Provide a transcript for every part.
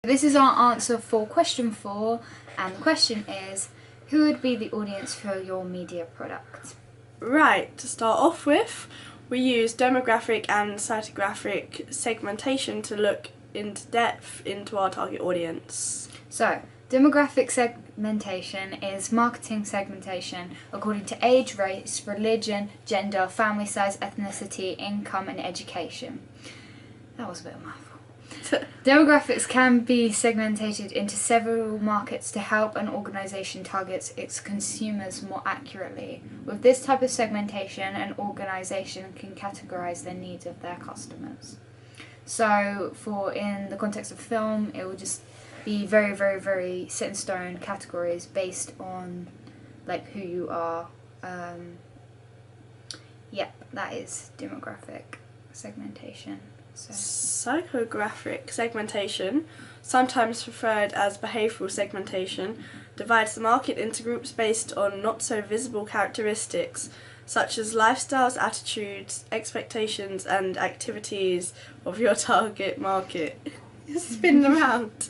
This is our answer for question 4, and the question is, who would be the audience for your media product? Right, to start off with, we use demographic and cytographic segmentation to look into depth into our target audience. So, demographic segmentation is marketing segmentation according to age, race, religion, gender, family size, ethnicity, income, and education. That was a bit of a mouthful. Demographics can be segmented into several markets to help an organisation target its consumers more accurately. With this type of segmentation, an organisation can categorise the needs of their customers. So, in the context of film, it will just be very, very, very set in stone categories based on who you are. That is demographic segmentation. Psychographic segmentation, sometimes referred as behavioural segmentation, divides the market into groups based on not so visible characteristics such as lifestyles, attitudes, expectations and activities of your target market. Spin them around.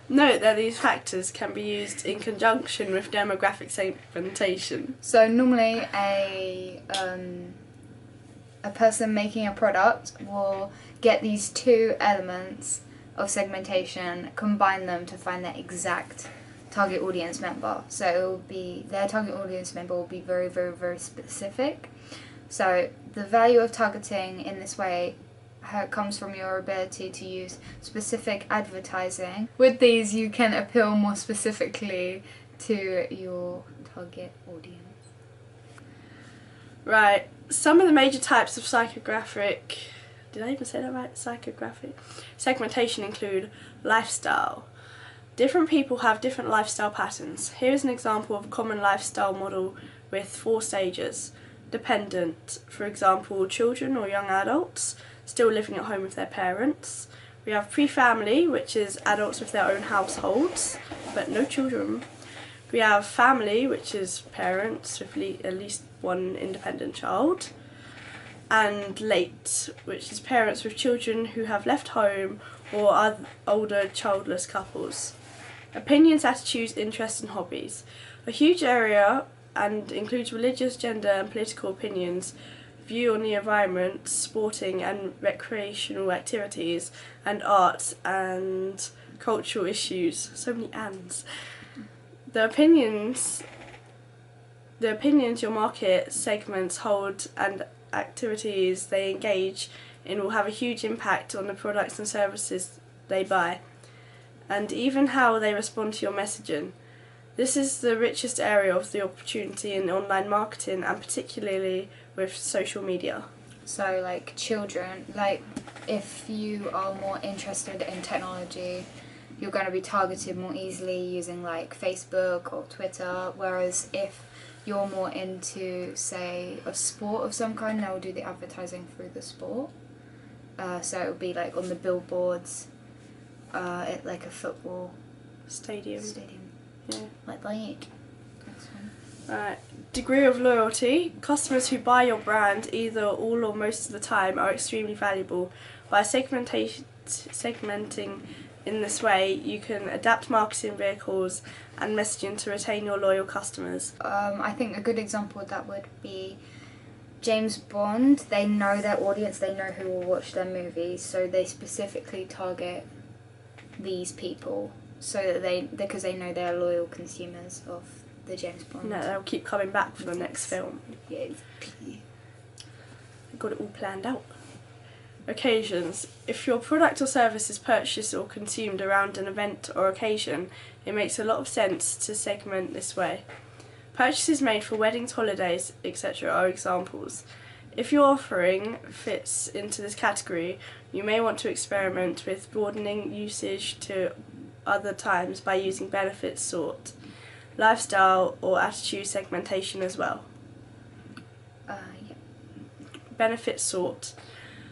Note that these factors can be used in conjunction with demographic segmentation. So normally a person making a product will get these two elements of segmentation, combine them to find their exact target audience member. So it will be, their target audience member will be very, very, very specific. So the value of targeting in this way comes from your ability to use specific advertising. With these, you can appeal more specifically to your target audience. Right, some of the major types of psychographic, did I even say that right? Psychographic segmentation include lifestyle. Different people have different lifestyle patterns. Here is an example of a common lifestyle model with 4 stages. Dependent, for example, children or young adults still living at home with their parents. We have pre-family, which is adults with their own households, but no children. We have family, which is parents with at least one independent child. And late, which is parents with children who have left home or older childless couples. Opinions, attitudes, interests and hobbies. A huge area and includes religious, gender and political opinions, view on the environment, sporting and recreational activities, and art and cultural issues. So many ands. The opinions your market segments hold and activities they engage in will have a huge impact on the products and services they buy, and even how they respond to your messaging. This is the richest area of the opportunity in online marketing, and particularly with social media. So children, if you are more interested in technology, you're going to be targeted more easily using Facebook or Twitter, whereas if you're more into, say, a sport of some kind, they'll do the advertising through the sport. So it would be on the billboards, at a football stadium. Yeah. Like that. Right. Degree of loyalty. Customers who buy your brand either all or most of the time are extremely valuable. By segmenting in this way, you can adapt marketing vehicles and messaging to retain your loyal customers. I think a good example of that would be James Bond. They know their audience, they know who will watch their movies, so they specifically target these people so that because they know they're loyal consumers of the James Bond. No, they'll keep coming back for the next film. Yeah. Got it all planned out. Occasions. If your product or service is purchased or consumed around an event or occasion, it makes a lot of sense to segment this way. Purchases made for weddings, holidays, etc. are examples. If your offering fits into this category, you may want to experiment with broadening usage to other times by using benefit sort, lifestyle or attitude segmentation as well. Benefit sort.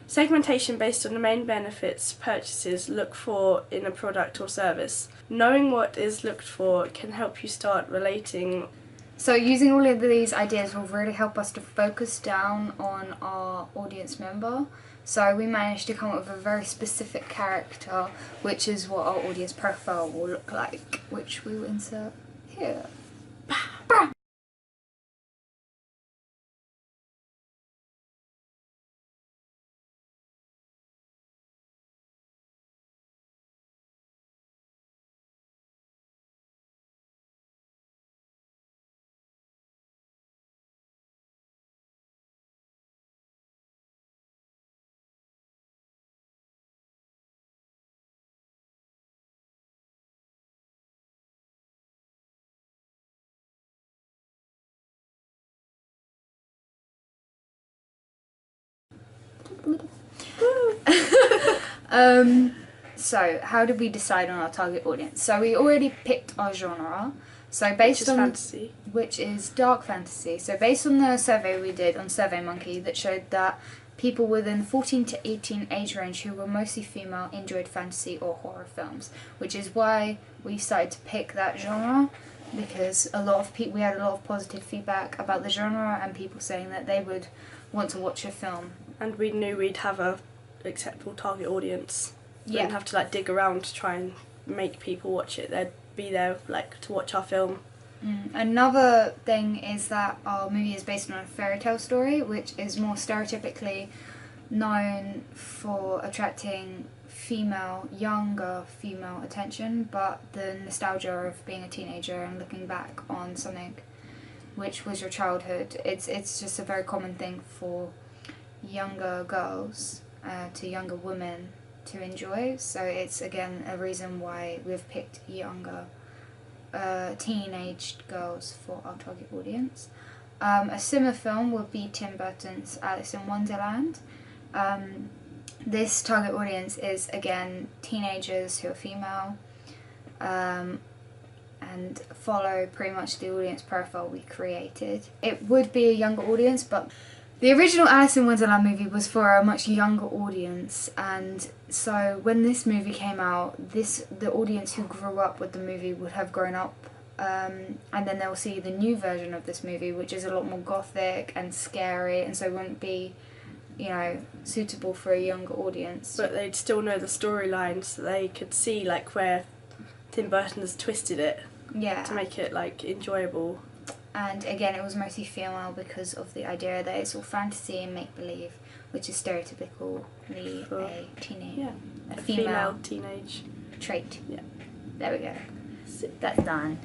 Segmentation based on the main benefits purchases look for in a product or service. Knowing what is looked for can help you start relating. So using all of these ideas will really help us to focus down on our audience member. So we managed to come up with a very specific character, which is what our audience profile will look like, which we will insert here. So how did we decide on our target audience? So we already picked our genre. So based on fantasy, which is dark fantasy. So based on the survey we did on SurveyMonkey that showed that people within 14 to 18 age range who were mostly female enjoyed fantasy or horror films, which is why we started to pick that genre, because we had a lot of positive feedback about the genre and people saying that they would want to watch a film. and we knew we'd have a acceptable target audience. We didn't have to like dig around to try and make people watch it. They'd be there like to watch our film. Another thing is that our movie is based on a fairy tale story, which is more stereotypically known for attracting younger female attention, but the nostalgia of being a teenager and looking back on something which was your childhood, it's just a very common thing for younger girls to younger women to enjoy. So it's again a reason why we've picked younger teenaged girls for our target audience. A similar film would be Tim Burton's Alice in Wonderland. This target audience is again teenagers who are female and follow pretty much the audience profile we created. It would be a younger audience, but the original Alice in Wonderland movie was for a much younger audience, and so when this movie came out, the audience who grew up with the movie would have grown up, and then they'll see the new version of this movie, which is a lot more gothic and scary, and so wouldn't be, suitable for a younger audience. But they'd still know the storyline, so they could see like where Tim Burton has twisted it to make it like enjoyable. And again, it was mostly female because of the idea that it's all fantasy and make-believe, which is stereotypically a female teenage trait. Yeah. There we go. That's done.